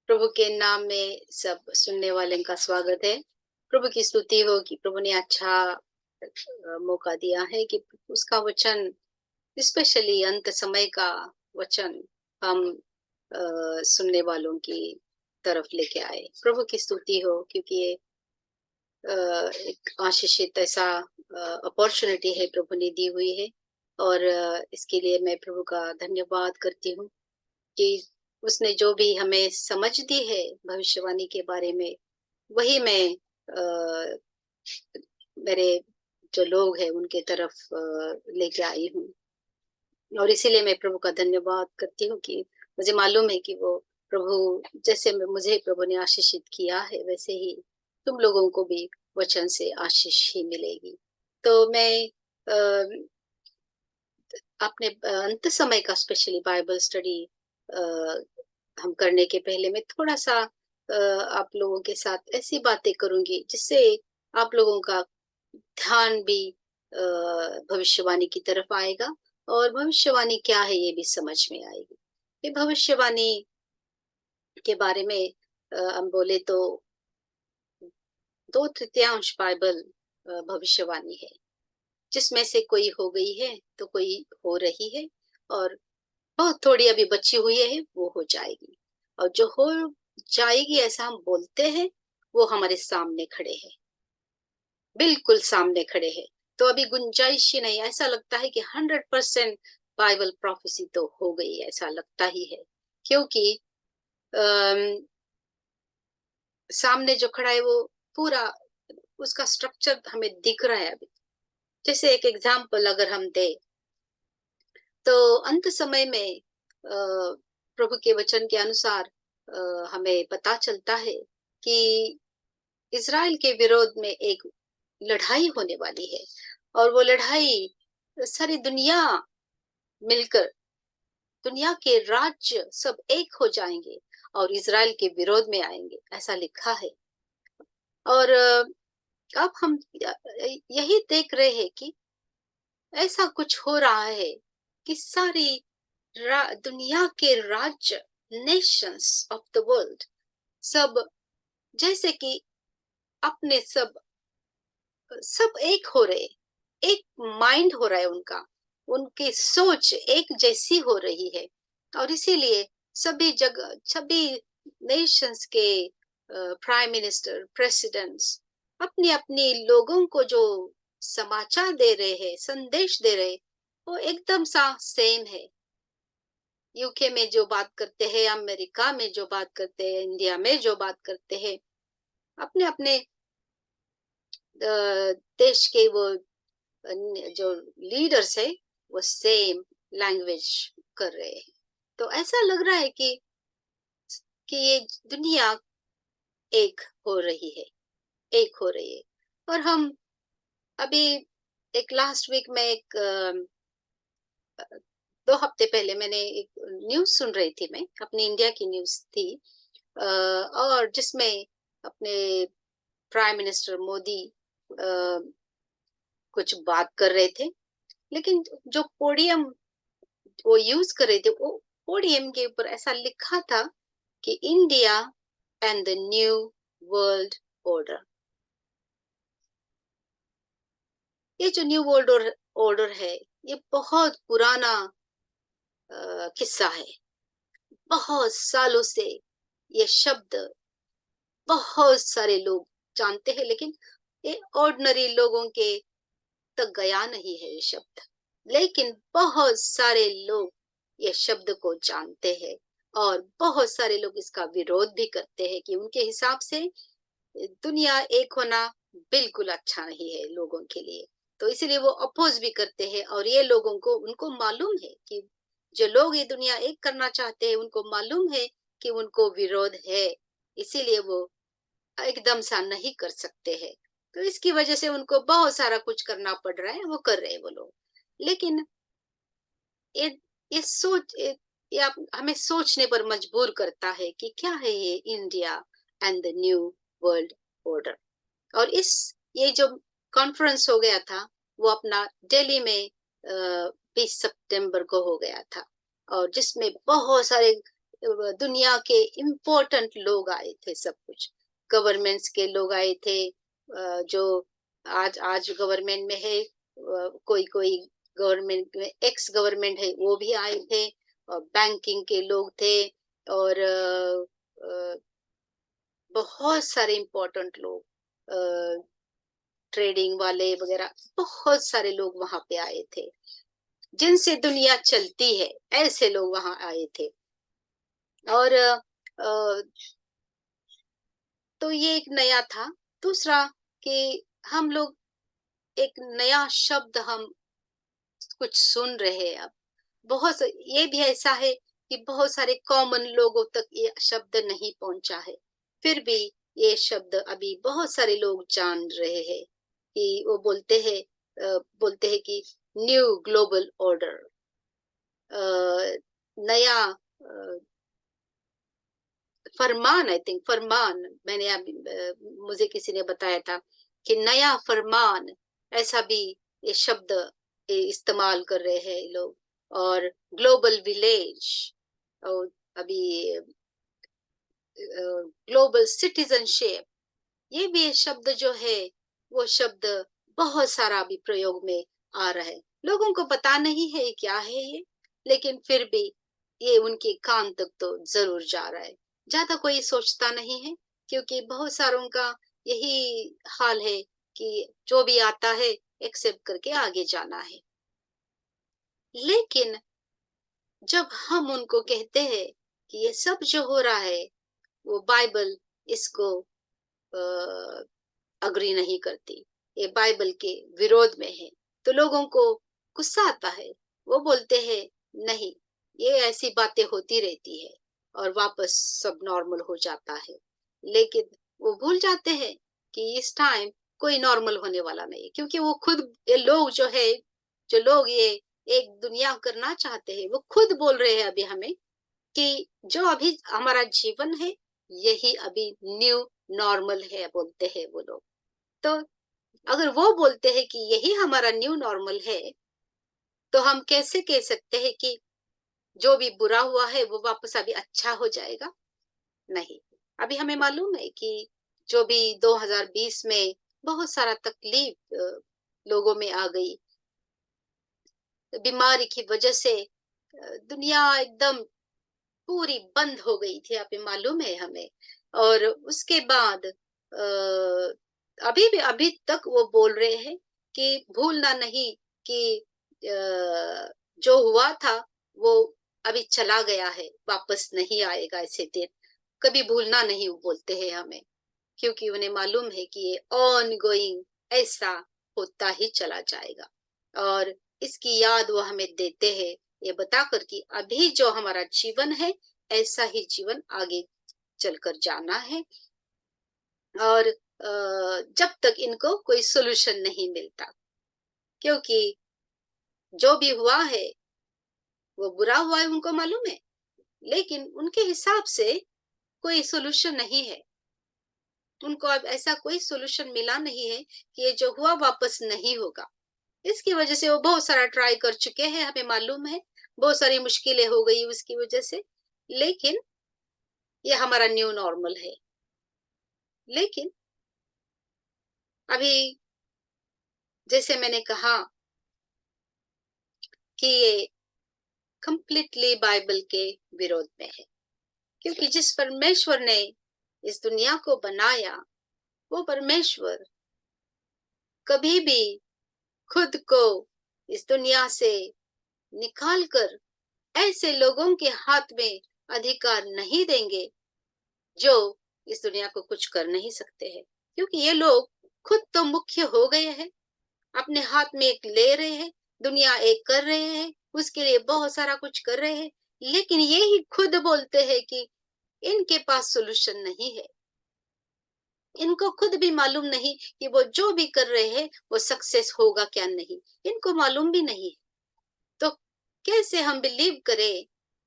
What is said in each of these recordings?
प्रभु के नाम में सब सुनने वाले का स्वागत है। प्रभु की स्तुति हो कि प्रभु ने अच्छा मौका दिया है कि उसका वचन, स्पेशली अंत समय का वचन हम सुनने वालों की तरफ लेके आए। प्रभु की स्तुति हो क्योंकि ये एक आशीषित ऐसा अपॉर्चुनिटी है प्रभु ने दी हुई है। और इसके लिए मैं प्रभु का धन्यवाद करती हूँ कि उसने जो भी हमें समझ दी है भविष्यवाणी के बारे में, वही मैं मेरे जो लोग हैं उनके तरफ लेके आई हूँ। और इसीलिए मैं प्रभु का धन्यवाद करती हूँ कि मुझे मालूम है कि वो प्रभु जैसे मुझे प्रभु ने आशीषित किया है, वैसे ही तुम लोगों को भी वचन से आशीष ही मिलेगी। तो मैं अपने अंत समय का स्पेशली बाइबल स्टडी हम करने के पहले मैं थोड़ा सा आप लोगों के साथ ऐसी बातें करूंगी जिससे आप लोगों का ध्यान भी भविष्यवाणी की तरफ आएगा और भविष्यवाणी क्या है ये भी समझ में आएगी। ये भविष्यवाणी के बारे में हम बोले तो 2/3 बाइबल भविष्यवाणी है, जिसमें से कोई हो गई है तो कोई हो रही है, और बहुत थोड़ी अभी बची हुई है वो हो जाएगी। और जो हो जाएगी ऐसा हम बोलते हैं, वो हमारे सामने खड़े हैं, बिल्कुल सामने खड़े हैं। तो अभी गुंजाइश ही नहीं, ऐसा लगता है कि 100% बाइबल प्रोफेसी तो हो गई, ऐसा लगता ही है। क्योंकि अम, सामने जो खड़ा है वो पूरा उसका स्ट्रक्चर हमें दिख रहा है अभी। जैसे एक एग्जाम्पल अगर हम दे तो अंत समय में प्रभु के वचन के अनुसार हमें पता चलता है कि इज़राइल के विरोध में एक लड़ाई होने वाली है, और वो लड़ाई सारी दुनिया मिलकर, दुनिया के राज्य सब एक हो जाएंगे और इज़राइल के विरोध में आएंगे, ऐसा लिखा है। और अब हम यही देख रहे हैं कि ऐसा कुछ हो रहा है कि सारी दुनिया के राज्य, नेशंस ऑफ द वर्ल्ड, सब जैसे कि अपने सब सब एक हो रहे, एक माइंड हो रहा है उनका, उनकी सोच एक जैसी हो रही है। और इसीलिए सभी जगह सभी नेशंस के प्राइम मिनिस्टर, प्रेसिडेंट्स अपनी अपनी लोगों को जो समाचार दे रहे हैं, संदेश दे रहे, वो एकदम सा सेम है। यूके में जो बात करते हैं, अमेरिका में जो बात करते हैं, इंडिया में जो बात करते हैं, अपने अपने देश के वो जो लीडर्स है वो सेम लैंग्वेज कर रहे हैं। तो ऐसा लग रहा है कि ये दुनिया एक हो रही है, एक हो रही है। और हम अभी एक लास्ट वीक में एक 2 हफ्ते पहले मैंने एक न्यूज सुन रही थी, मैं अपनी इंडिया की न्यूज थी, और जिसमें अपने प्राइम मिनिस्टर मोदी कुछ बात कर रहे थे, लेकिन जो पोडियम वो यूज कर रहे थे, वो पोडियम के ऊपर ऐसा लिखा था कि India and the new world order. ये जो न्यू वर्ल्ड ऑर्डर है, ये बहुत पुराना किस्सा है। बहुत सालों से ये शब्द बहुत सारे लोग जानते हैं, लेकिन ये ऑर्डिनरी लोगों के तक गया नहीं है ये शब्द। लेकिन बहुत सारे लोग ये शब्द को जानते हैं, और बहुत सारे लोग इसका विरोध भी करते हैं कि उनके हिसाब से दुनिया एक होना बिल्कुल अच्छा नहीं है लोगों के लिए। तो इसलिए वो अपोज भी करते हैं, और ये लोगों को, उनको मालूम है कि जो लोग ये दुनिया एक करना चाहते हैं, उनको मालूम है कि उनको विरोध है, इसीलिए वो एकदम सा नहीं कर सकते हैं। तो इसकी वजह से उनको बहुत सारा कुछ करना पड़ रहा है, वो कर रहे हैं वो लोग। लेकिन ये ये सोच ये हमें सोचने पर मजबूर करता है कि क्या है ये India and the new world order. और इस ये जो कॉन्फ्रेंस हो गया था, वो अपना दिल्ली में 20 सितंबर को हो गया था, और जिसमें बहुत सारे दुनिया के इम्पोर्टेंट लोग आए थे, सब कुछ गवर्नमेंट्स के लोग आए थे, जो आज आज गवर्नमेंट में है, कोई कोई गवर्नमेंट में एक्स गवर्नमेंट है वो भी आए थे, और बैंकिंग के लोग थे, और बहुत सारे इम्पोर्टेंट लोग, ट्रेडिंग वाले वगैरह, बहुत सारे लोग वहां पे आए थे, जिनसे दुनिया चलती है, ऐसे लोग वहां आए थे। और तो ये एक नया था। दूसरा कि हम लोग एक नया शब्द हम कुछ सुन रहे हैं अब। ये भी ऐसा है कि बहुत सारे कॉमन लोगों तक ये शब्द नहीं पहुंचा है, फिर भी ये शब्द अभी बहुत सारे लोग जान रहे हैं, कि वो बोलते हैं कि न्यू ग्लोबल ऑर्डर, नया फरमान, आई थिंक फरमान, मैंने मुझे किसी ने बताया था कि नया फरमान, ऐसा भी ये शब्द इस्तेमाल कर रहे हैं लोग। और ग्लोबल विलेज, और अभी ग्लोबल सिटीजनशिप, ये भी ये शब्द जो है, वो शब्द बहुत सारा अभी प्रयोग में आ रहा है। लोगों को पता नहीं है क्या है ये, लेकिन फिर भी ये उनके कान तक तो जरूर जा रहा है। ज्यादा कोई सोचता नहीं है, क्योंकि बहुत सारों का यही हाल है कि जो भी आता है एक्सेप्ट करके आगे जाना है। लेकिन जब हम उनको कहते हैं कि ये सब जो हो रहा है, वो बाइबल इसको अग्री नहीं करती, ये बाइबल के विरोध में है, तो लोगों को गुस्सा आता है। वो बोलते हैं नहीं, ये ऐसी बातें होती रहती है और वापस सब नॉर्मल हो जाता है। लेकिन वो भूल जाते हैं कि इस टाइम कोई नॉर्मल होने वाला नहीं, क्योंकि वो खुद, ये लोग जो है, जो लोग ये एक दुनिया करना चाहते हैं, वो खुद बोल रहे हैं अभी हमें कि जो अभी हमारा जीवन है, यही अभी न्यू नॉर्मल है, बोलते हैं वो लोग। तो अगर वो बोलते हैं कि यही हमारा न्यू नॉर्मल है, तो हम कैसे कह सकते हैं कि जो भी बुरा हुआ है वो वापस अभी अच्छा हो जाएगा? नहीं। अभी हमें मालूम है कि जो भी 2020 में बहुत सारा तकलीफ लोगों में आ गई, बीमारी की वजह से दुनिया एकदम पूरी बंद हो गई थी, अभी मालूम है हमें। और उसके बाद अभी तक वो बोल रहे हैं कि भूलना नहीं, कि जो हुआ था वो अभी चला गया है, वापस नहीं आएगा ऐसे दिन, कभी भूलना नहीं, वो बोलते हैं हमें, क्योंकि उन्हें मालूम है कि ये ऑन गोइंग ऐसा होता ही चला जाएगा। और इसकी याद वो हमें देते हैं, ये बताकर कि अभी जो हमारा जीवन है, ऐसा ही जीवन आगे चलकर जाना है। और जब तक इनको कोई सोल्यूशन नहीं मिलता, क्योंकि जो भी हुआ है वो बुरा हुआ है, उनको मालूम है, लेकिन उनके हिसाब से कोई सोल्यूशन नहीं है। उनको अब ऐसा कोई सोल्यूशन मिला नहीं है कि ये जो हुआ वापस नहीं होगा। इसकी वजह से वो बहुत सारा ट्राई कर चुके हैं, हमें मालूम है, बहुत सारी मुश्किलें हो गई उसकी वजह से, लेकिन ये हमारा न्यू नॉर्मल है। लेकिन अभी जैसे मैंने कहा कि ये कंप्लीटली बाइबल के विरोध में है, क्योंकि जिस परमेश्वर ने इस दुनिया को बनाया, वो परमेश्वर कभी भी खुद को इस दुनिया से निकाल कर ऐसे लोगों के हाथ में अधिकार नहीं देंगे जो इस दुनिया को कुछ कर नहीं सकते हैं, क्योंकि ये लोग खुद तो मुख्य हो गए हैं, अपने हाथ में एक ले रहे हैं, दुनिया एक कर रहे हैं, उसके लिए बहुत सारा कुछ कर रहे हैं, लेकिन ये ही खुद बोलते हैं कि इनके पास सोल्यूशन नहीं है। इनको खुद भी मालूम नहीं कि वो जो भी कर रहे हैं वो सक्सेस होगा क्या नहीं, इनको मालूम भी नहीं। तो कैसे हम बिलीव करें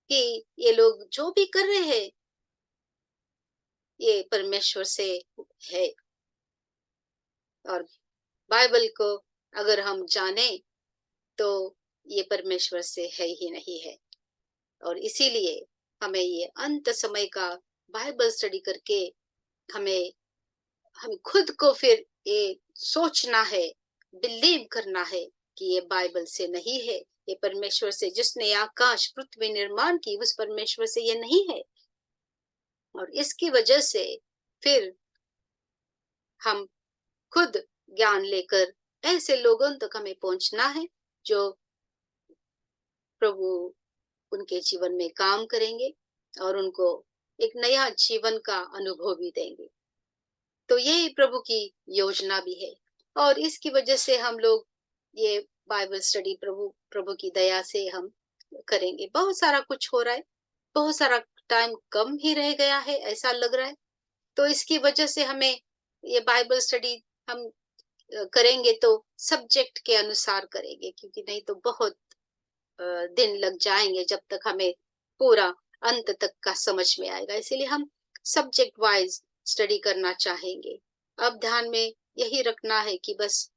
कि ये लोग जो भी कर रहे हैं ये परमेश्वर से है? और बाइबल को अगर हम जाने, तो ये परमेश्वर से है ही नहीं है। और इसीलिए हमें ये अंत समय का बाइबल स्टडी करके हमें हमें खुद को फिर ये सोचना है, बिलीव करना है कि ये बाइबल से नहीं है, ये परमेश्वर से, जिसने आकाश पृथ्वी निर्माण की, उस परमेश्वर से ये नहीं है। और इसकी वजह से फिर हम खुद ज्ञान लेकर ऐसे लोगों तक हमें पहुंचना है जो प्रभु उनके जीवन में काम करेंगे और उनको एक नया जीवन का अनुभव भी देंगे। तो ये प्रभु की योजना भी है और इसकी वजह से हम लोग ये बाइबल स्टडी प्रभु प्रभु की दया से हम करेंगे। बहुत सारा कुछ हो रहा है, बहुत सारा टाइम कम ही रह गया है ऐसा लग रहा है। तो इसकी वजह से हमें ये बाइबल स्टडी हम करेंगे तो सब्जेक्ट के अनुसार करेंगे, क्योंकि नहीं तो बहुत दिन लग जाएंगे जब तक हमें पूरा अंत तक का समझ में आएगा। इसीलिए हम सब्जेक्ट वाइज स्टडी करना चाहेंगे। अब ध्यान में यही रखना है कि बस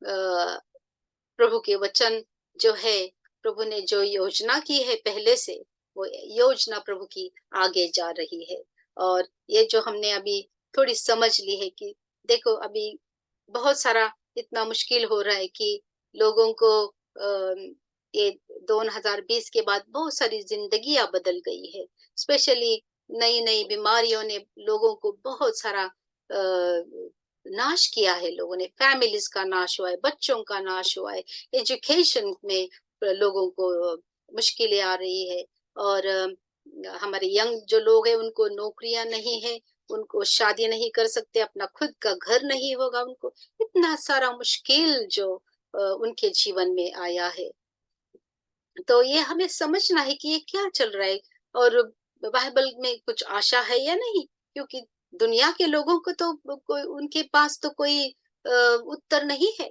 प्रभु के वचन जो है, प्रभु ने जो योजना की है पहले से, वो योजना प्रभु की आगे जा रही है। और ये जो हमने अभी थोड़ी समझ ली है कि देखो अभी बहुत सारा इतना मुश्किल हो रहा है कि लोगों को ये 2020 के बाद बहुत सारी जिंदगियां बदल गई है। स्पेशली नई नई बीमारियों ने लोगों को बहुत सारा नाश किया है। लोगों ने फैमिलीज का नाश हुआ है, बच्चों का नाश हुआ है, एजुकेशन में लोगों को मुश्किलें आ रही है। और हमारे यंग जो लोग हैं उनको नौकरियां नहीं है, उनको शादी नहीं कर सकते, अपना खुद का घर नहीं होगा उनको। इतना सारा मुश्किल जो उनके जीवन में आया है। तो ये हमें समझना है कि ये क्या चल रहा है और बाइबल में कुछ आशा है या नहीं, क्योंकि दुनिया के लोगों को तो कोई उनके पास तो कोई उत्तर नहीं है।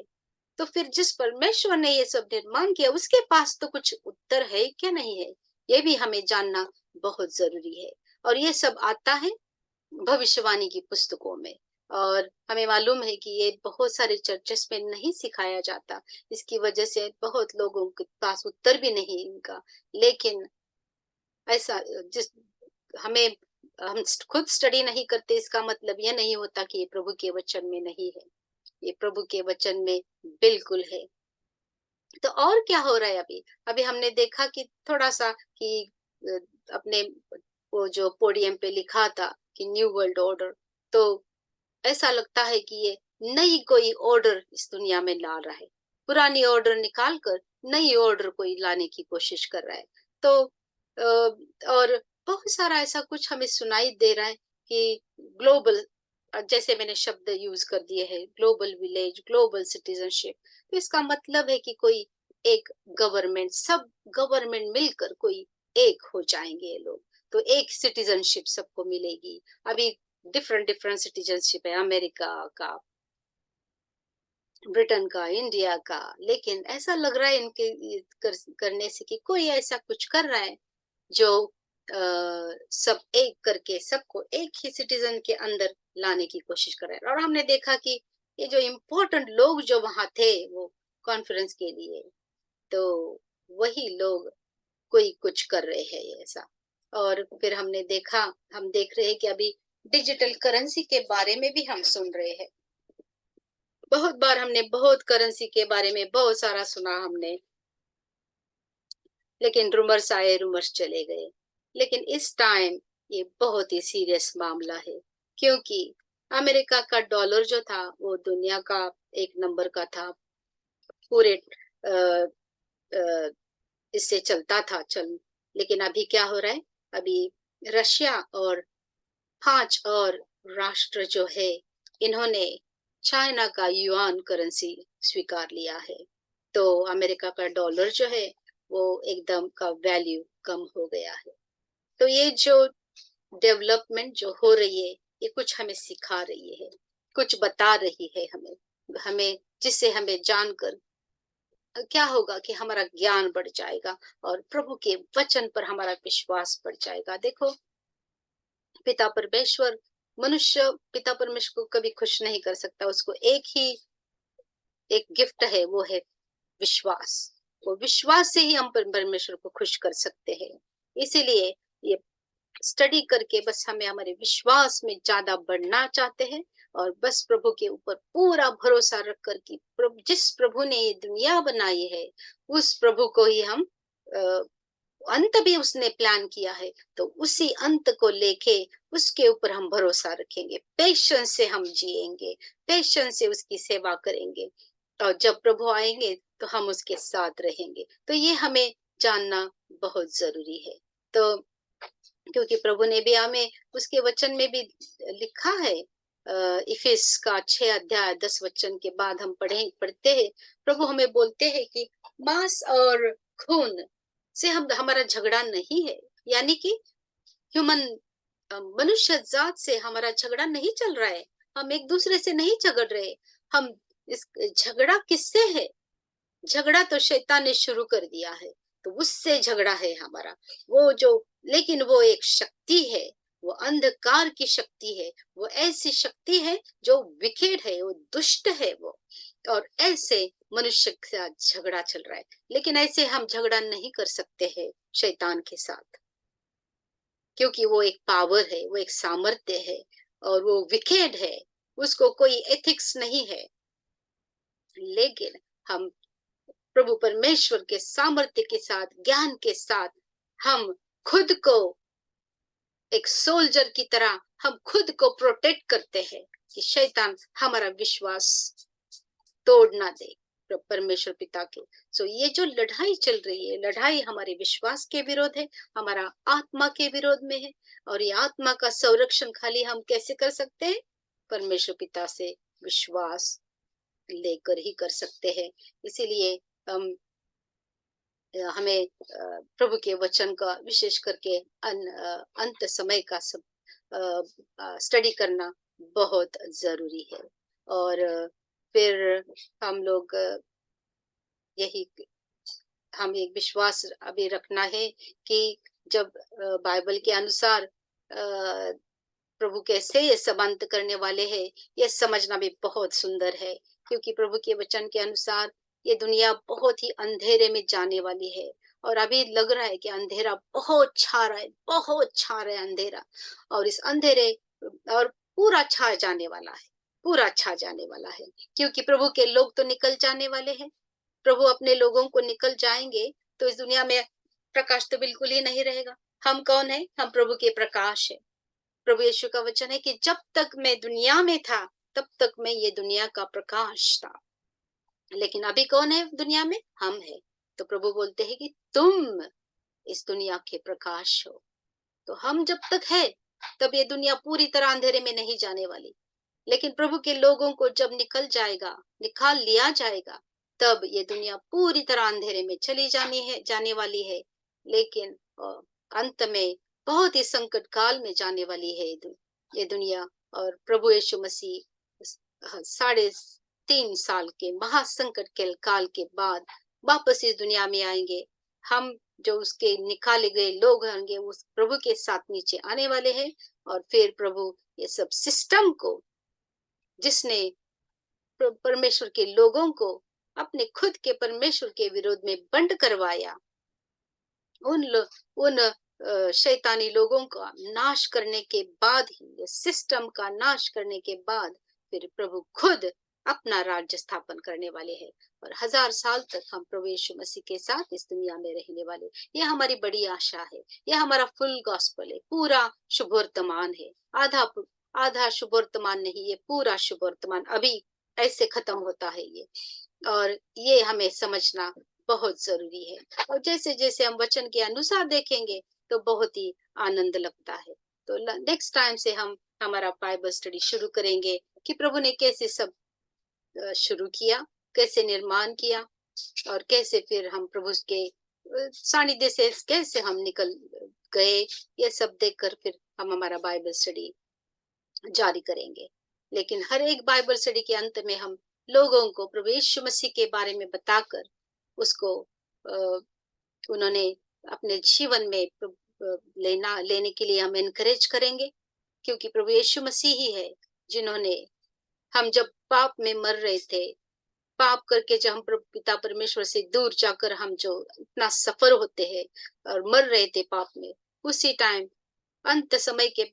तो फिर जिस परमेश्वर ने ये सब निर्माण किया उसके पास तो कुछ उत्तर है क्या, नहीं है, ये भी हमें जानना बहुत जरूरी है। और ये सब आता है भविष्यवाणी की पुस्तकों में। और हमें मालूम है कि ये बहुत सारे चर्चेस में नहीं सिखाया जाता, इसकी वजह से बहुत लोगों के पास उत्तर भी नहीं इनका। लेकिन ऐसा जिस हमें हम खुद स्टडी नहीं करते, इसका मतलब ये नहीं होता कि ये प्रभु के वचन में नहीं है, ये प्रभु के वचन में बिल्कुल है। तो और क्या हो रहा है अभी? अभी हमने देखा कि थोड़ा सा कि अ, अपने वो जो पोडियम पे लिखा था कि न्यू वर्ल्ड ऑर्डर, तो ऐसा लगता है कि ये नई कोई ऑर्डर इस दुनिया में ला रहा है। पुरानी ऑर्डर निकाल कर नई ऑर्डर कोई लाने की कोशिश कर रहा है। तो और बहुत सारा ऐसा कुछ हमें सुनाई दे रहा है कि ग्लोबल, जैसे मैंने शब्द यूज कर दिए हैं, ग्लोबल विलेज, ग्लोबल सिटीजनशिप। तो इसका मतलब है कि कोई एक गवर्नमेंट, सब गवर्नमेंट मिलकर कोई एक हो जाएंगे ये लोग, तो एक सिटीजनशिप सबको मिलेगी। अभी डिफरेंट डिफरेंट सिटीजनशिप है, अमेरिका का, ब्रिटेन का, इंडिया का। लेकिन ऐसा लग रहा है इनके करने से कि कोई ऐसा कुछ कर रहा है जो सब एक करके सबको एक ही सिटीजन के अंदर लाने की कोशिश कर रहे हैं। और हमने देखा कि ये जो इम्पोर्टेंट लोग जो वहां थे वो कॉन्फ्रेंस के लिए, तो वही लोग कोई कुछ कर रहे हैं ऐसा। और फिर हमने देखा, हम देख रहे हैं कि अभी डिजिटल करेंसी के बारे में भी हम सुन रहे हैं। बहुत बार हमने बहुत करेंसी के बारे में बहुत सारा सुना हमने, लेकिन रूमर्स आए, रूमर्स चले गए। लेकिन इस टाइम ये बहुत ही सीरियस मामला है, क्योंकि अमेरिका का डॉलर जो था वो दुनिया का एक नंबर का था, पूरे अ, अ, इससे चलता था चल। लेकिन अभी क्या हो रहा है? अभी रशिया और 5 और राष्ट्र जो है, इन्होंने चाइना का युआन करेंसी स्वीकार लिया है। तो अमेरिका का डॉलर जो है वो एकदम का वैल्यू कम हो गया है। तो ये जो डेवलपमेंट जो हो रही है, ये कुछ हमें सिखा रही है, कुछ बता रही है हमें, हमें जिससे हमें जानकर क्या होगा कि हमारा ज्ञान बढ़ जाएगा और प्रभु के वचन पर हमारा विश्वास बढ़ जाएगा। देखो, पिता परमेश्वर, मनुष्य पिता परमेश्वर को कभी खुश नहीं कर सकता। उसको एक ही एक गिफ्ट है, वो है विश्वास। वो विश्वास से ही हम परमेश्वर को खुश कर सकते हैं। इसीलिए ये स्टडी करके बस हमें हमारे विश्वास में ज्यादा बढ़ना चाहते हैं, और बस प्रभु के ऊपर पूरा भरोसा रख कर कि जिस प्रभु ने ये दुनिया बनाई है, उस प्रभु को ही हम अंत भी उसने प्लान किया है, तो उसी अंत को लेके उसके ऊपर हम भरोसा रखेंगे, पेशेंस से हम जिएंगे, पेशेंस से उसकी सेवा करेंगे, और जब प्रभु आएंगे तो हम उसके साथ रहेंगे। तो ये हमें जानना बहुत जरूरी है। तो क्योंकि प्रभु ने भी हमें उसके वचन में भी लिखा है, इफिस का 6 अध्याय 10 वचन के बाद हम पढ़ते हैं, प्रभु हमें बोलते हैं कि मांस और खून से हम हमारा झगड़ा नहीं है, यानी कि ह्यूमन मनुष्य जात से हमारा झगड़ा नहीं चल रहा है, हम एक दूसरे से नहीं झगड़ रहे। हम इस झगड़ा किससे है? झगड़ा तो शैतान ने शुरू कर दिया है, तो उससे झगड़ा है हमारा। वो जो लेकिन वो एक शक्ति है, वो अंधकार की शक्ति है, वो ऐसी शक्ति है जो विकेट है, वो दुष्ट है वो, और ऐसे मनुष्य के साथ झगड़ा चल रहा है। लेकिन ऐसे हम झगड़ा नहीं कर सकते हैं शैतान के साथ, क्योंकि वो एक पावर है, वो एक सामर्थ्य है, और वो विकेट है, उसको कोई एथिक्स नहीं है। लेकिन हम प्रभु परमेश्वर के सामर्थ्य के साथ, ज्ञान के साथ, हम खुद को एक सोल्जर की तरह हम खुद को प्रोटेक्ट करते हैं कि शैतान हमारा विश्वास तोड़ ना दे परमेश्वर पिता के। सो ये जो लड़ाई चल रही है, लड़ाई हमारे विश्वास के विरोध है, हमारा आत्मा के विरोध में है, और ये आत्मा का संरक्षण खाली हम कैसे कर सकते हैं? परमेश्वर पिता से विश्वास लेकर ही कर सकते हैं। इसीलिए हम हमें प्रभु के वचन का विशेष करके अंत समय का सब स्टडी करना बहुत जरूरी है। और फिर हम लोग यही हम एक विश्वास अभी रखना है कि जब बाइबल के अनुसार प्रभु कैसे ये सब अंत करने वाले हैं, ये समझना भी बहुत सुंदर है, क्योंकि प्रभु के वचन के अनुसार ये दुनिया बहुत ही अंधेरे में जाने वाली है, और अभी लग रहा है कि अंधेरा बहुत छा रहा है, बहुत छा रहा है अंधेरा, और इस अंधेरे और पूरा छा जाने वाला है, पूरा छा जाने वाला है, क्योंकि प्रभु के लोग तो निकल जाने वाले हैं। प्रभु अपने लोगों को निकल जाएंगे तो इस दुनिया में प्रकाश तो बिल्कुल ही नहीं रहेगा। हम कौन है? हम प्रभु के प्रकाश है। प्रभु यीशु का वचन है कि जब तक मैं दुनिया में था, तब तक मैं ये दुनिया का प्रकाश था। लेकिन अभी कौन है दुनिया में? हम है। तो प्रभु बोलते हैं कि तुम इस दुनिया के प्रकाश हो। तो हम जब तक है, तब ये दुनिया पूरी तरह अंधेरे में नहीं जाने वाली। लेकिन प्रभु के लोगों को जब निकल जाएगा, निकाल लिया जाएगा, तब ये दुनिया पूरी तरह अंधेरे में चली जाने वाली है। लेकिन अंत में बहुत ही संकट काल में जाने वाली है ये दुनिया, और प्रभु यीशु मसीह 3.5 साल के महासंकट के काल के बाद वापस इस दुनिया में आएंगे। हम जो उसके निकाले गए लोग होंगे, उस प्रभु के साथ नीचे आने वाले हैं, और फिर प्रभु ये सब सिस्टम को, जिसने परमेश्वर के लोगों को अपने खुद के परमेश्वर के विरोध में बंद करवाया, उन शैतानी लोगों का नाश करने के बाद ही, सिस्टम का नाश करने के बाद, फिर प्रभु खुद अपना राज्य स्थापन करने वाले हैं, और 1000 साल तक हम प्रभु यीशु मसीह के साथ इस दुनिया में रहने वाले। यह हमारी बड़ी आशा है, यह हमारा फुल गॉस्पेल है, पूरा शुभ वर्तमान है। आधा आधा शुभ वर्तमान नहीं, ये पूरा शुभ वर्तमान अभी ऐसे खत्म होता है ये, और ये हमें समझना बहुत जरूरी है। और जैसे जैसे हम वचन के अनुसार देखेंगे तो बहुत ही आनंद लगता है। तो नेक्स्ट टाइम से हम हमारा बाइबल स्टडी शुरू करेंगे कि प्रभु ने कैसे सब शुरू किया, कैसे निर्माण किया, और कैसे फिर हम प्रभु के सानिध्य से कैसे हम निकल गए। ये सब देखकर फिर हम हमारा बाइबल स्टडी जारी करेंगे। लेकिन हर एक बाइबल स्टडी के अंत में हम लोगों को प्रभु यीशु मसीह के बारे में बताकर उसको उन्होंने अपने जीवन में लेने के लिए हम एनकरेज करेंगे, क्योंकि प्रभु यीशु मसीह ही है जिन्होंने, हम जब पाप में मर रहे थे, पाप करके जब हम प्रभु पिता परमेश्वर से दूर जाकर हम जो इतना सफर होते हैं और मर रहे थे पाप में, उसी टाइम अंत समय के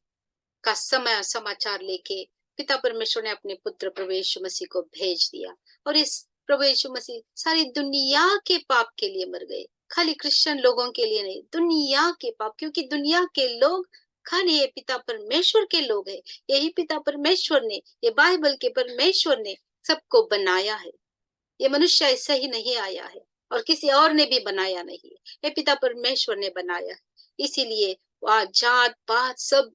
का समय समाचार लेके पिता परमेश्वर ने अपने पुत्र प्रभु यीशु मसीह को भेज दिया। और इस प्रभु यीशु मसीह सारी दुनिया के पाप के लिए मर गए, खाली क्रिश्चियन लोगों के लिए नहीं, दुनिया के पाप, क्योंकि दुनिया के लोग खाली ये पिता परमेश्वर के लोग हैं। यही पिता परमेश्वर ने, ये बाइबल के परमेश्वर ने सबको बनाया है। ये मनुष्य ऐसा ही नहीं आया है और किसी और ने भी बनाया नहीं है, ये पिता परमेश्वर ने बनाया है। इसीलिए वहाँ जात पात सब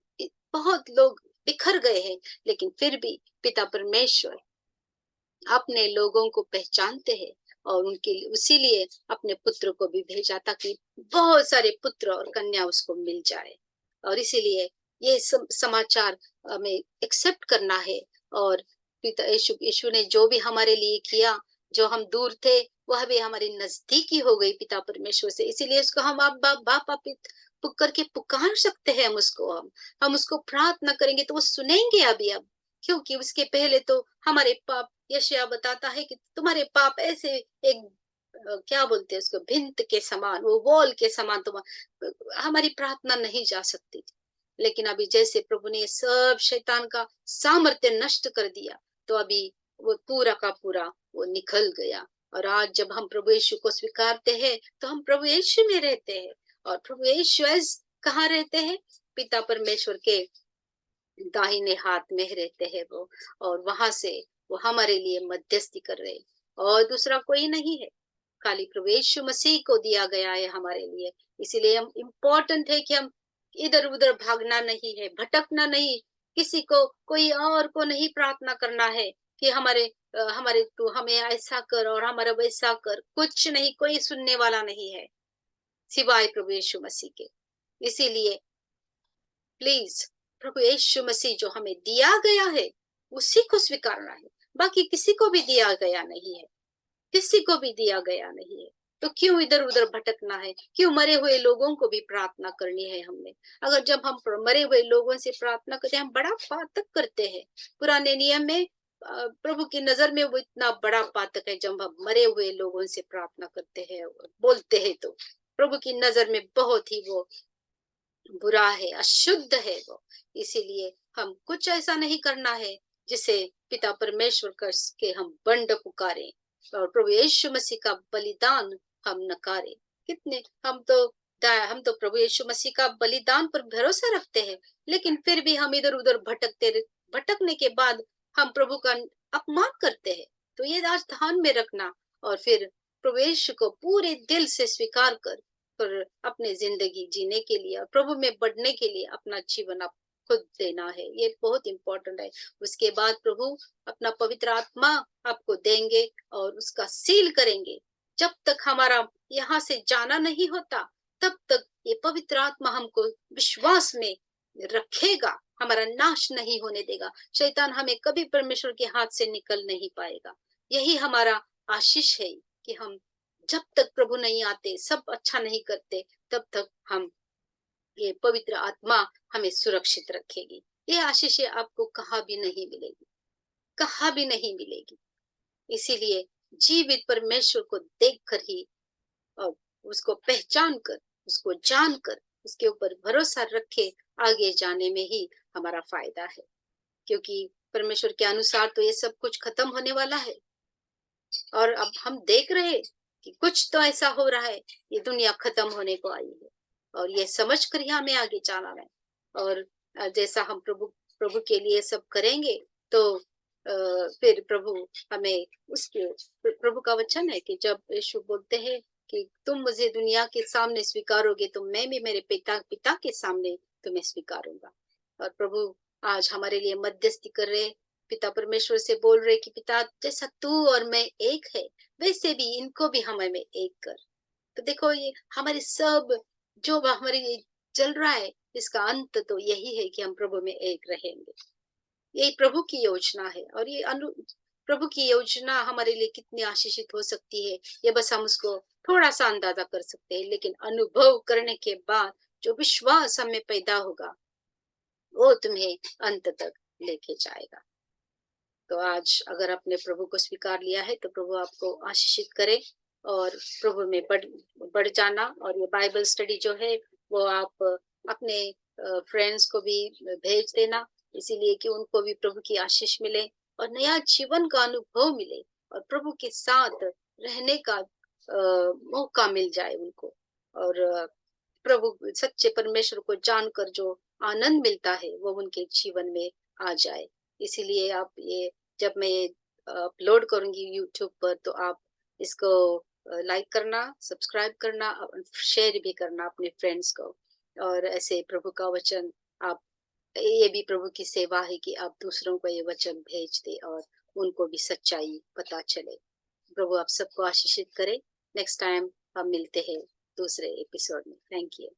बहुत लोग बिखर गए हैं, लेकिन फिर भी पिता परमेश्वर अपने लोगों को पहचानते हैं और उनके लिए उसीलिए अपने पुत्र को भी भेजा ताकि बहुत सारे पुत्र और कन्या उसको मिल जाए। और इसीलिए ये समाचार हमें एक्सेप्ट करना है। और पिता यीशु ने जो भी हमारे लिए किया, जो हम दूर थे वह भी हमारी नजदीकी हो गई पिता परमेश्वर से। इसीलिए उसको हम आप बाप बाप आप करके पुकार सकते हैं। हम उसको प्रार्थना करेंगे तो वो सुनेंगे अभी अब, क्योंकि उसके पहले तो हमारे पाप, यशायाह बताता है कि तुम्हारे पाप ऐसे एक क्या बोलते हैं उसको, भिंत के समान, वो वॉल के समान, तुम हमारी प्रार्थना नहीं जा सकती थी। लेकिन अभी जैसे प्रभु ने सब शैतान का सामर्थ्य नष्ट कर दिया, तो अभी वो पूरा का पूरा वो निकल गया। और आज जब हम प्रभु यीशु को स्वीकारते हैं तो हम प्रभु यीशु में रहते हैं। और प्रभु यीशु कहाँ रहते हैं? पिता परमेश्वर के दाहिने हाथ में रहते हैं वो। और वहां से वो हमारे लिए मध्यस्थी कर रहे हैं और दूसरा कोई नहीं है, खाली प्रभु यीशु मसीह को दिया गया है हमारे लिए। इसीलिए हम इम्पोर्टेंट है कि हम इधर उधर भागना नहीं है, भटकना नहीं, किसी को कोई और को नहीं प्रार्थना करना है कि हमारे तू हमें ऐसा कर और हमारा वैसा कर, कुछ नहीं, कोई सुनने वाला नहीं है सिवाय प्रभु यीशु मसीह के। इसीलिए प्लीज प्रभु यीशु मसीह जो हमें दिया गया है उसी को स्वीकारना है, बाकी किसी को भी दिया गया नहीं है, किसी को भी दिया गया नहीं है। तो क्यों इधर उधर भटकना है? क्यों मरे हुए लोगों को भी प्रार्थना करनी है हमने? अगर जब हम मरे हुए लोगों से प्रार्थना करते हैं, हम बड़ा पातक करते हैं। पुराने नियम में प्रभु की नजर में वो इतना बड़ा पातक है जब हम मरे हुए लोगों से प्रार्थना करते हैं और बोलते हैं, तो प्रभु की नजर में बहुत ही वो बुरा है, अशुद्ध है वो। इसीलिए हम कुछ ऐसा नहीं करना है जिसे पिता परमेश्वर कर के हम बंड पुकारें और प्रभु यीशु मसीह का बलिदान हम नकारे। कितने हम तो प्रभु यीशु मसीह का बलिदान पर भरोसा रखते हैं, लेकिन फिर भी हम इधर उधर भटकने के बाद हम प्रभु का अपमान करते हैं। तो ये आज ध्यान में रखना और फिर प्रभु यीशु को पूरे दिल से स्वीकार कर पर अपने जिंदगी जीने के लिए और प्रभु में बढ़ने के लिए अपना जीवन आप खुद देना है। ये बहुत इंपॉर्टेंट है। उसके बाद प्रभु अपना पवित्र आत्मा आपको देंगे और उसका सील करेंगे। जब तक हमारा यहाँ से जाना नहीं होता, तब तक ये पवित्र आत्मा हमको विश्वास में रखेगा, हमारा नाश नहीं होने देगा। शैतान हमें कभी परमेश्वर के हाथ से निकल नहीं पाएगा। यही हमारा आशीष है कि हम जब तक प्रभु नहीं आते, सब अच्छा नहीं करते, तब तक हम ये पवित्र आत्मा हमें सुरक्षित रखेगी। ये आशीष आपको कहाँ भी नहीं मिलेगी, कहाँ भी नहीं मिलेगी। इसीलिए जीवित परमेश्वर को देखकर ही और उसको पहचान कर, उसको जानकर, उसके ऊपर भरोसा रखे आगे जाने में ही हमारा फायदा है। क्योंकि परमेश्वर के अनुसार तो ये सब कुछ खत्म होने वाला है और अब हम देख रहे हैं कि कुछ तो ऐसा हो रहा है, ये दुनिया खत्म होने को आई है और ये समझ कर ही हमें आगे जाना है। और जैसा हम प्रभु प्रभु के लिए सब करेंगे तो फिर प्रभु हमें उसके, प्रभु का वचन है कि जब यीशु बोलते हैं कि तुम मुझे दुनिया के सामने स्वीकारोगे तो मैं भी मेरे पिता के सामने तुम्हें स्वीकारूंगा। और प्रभु आज हमारे लिए मध्यस्थी कर रहे, पिता परमेश्वर से बोल रहे कि पिता जैसा तू और मैं एक है, वैसे भी इनको भी हमें में एक कर। तो देखो ये हमारे सब जो हमारी चल रहा है, इसका अंत तो यही है कि हम प्रभु में एक रहेंगे। यही प्रभु की योजना है और ये प्रभु की योजना हमारे लिए कितनी आशीषित हो सकती है, ये बस हम उसको थोड़ा सा अंदाजा कर सकते हैं। लेकिन अनुभव करने के बाद जो विश्वास हमें पैदा होगा, वो तुम्हें अंत तक लेके जाएगा। तो आज अगर आपने प्रभु को स्वीकार लिया है तो प्रभु आपको आशीषित करे और प्रभु में बढ़ जाना। और ये बाइबल स्टडी जो है वो आप अपने फ्रेंड्स को भी भेज देना, इसीलिए कि उनको भी प्रभु की आशीष मिले और नया जीवन का अनुभव मिले और प्रभु के साथ रहने का मौका मिल जाए उनको। और प्रभु सच्चे परमेश्वर को जानकर जो आनंद मिलता है वो उनके जीवन में आ जाए। इसीलिए आप ये जब मैं ये अपलोड करूंगी यूट्यूब पर तो आप इसको लाइक करना, सब्सक्राइब करना और शेयर भी करना अपने फ्रेंड्स को। और ऐसे प्रभु का वचन आप, ये भी प्रभु की सेवा है कि आप दूसरों को ये वचन भेज दे और उनको भी सच्चाई पता चले। प्रभु आप सबको आशीषित करे। नेक्स्ट टाइम हम मिलते हैं दूसरे एपिसोड में। Thank you.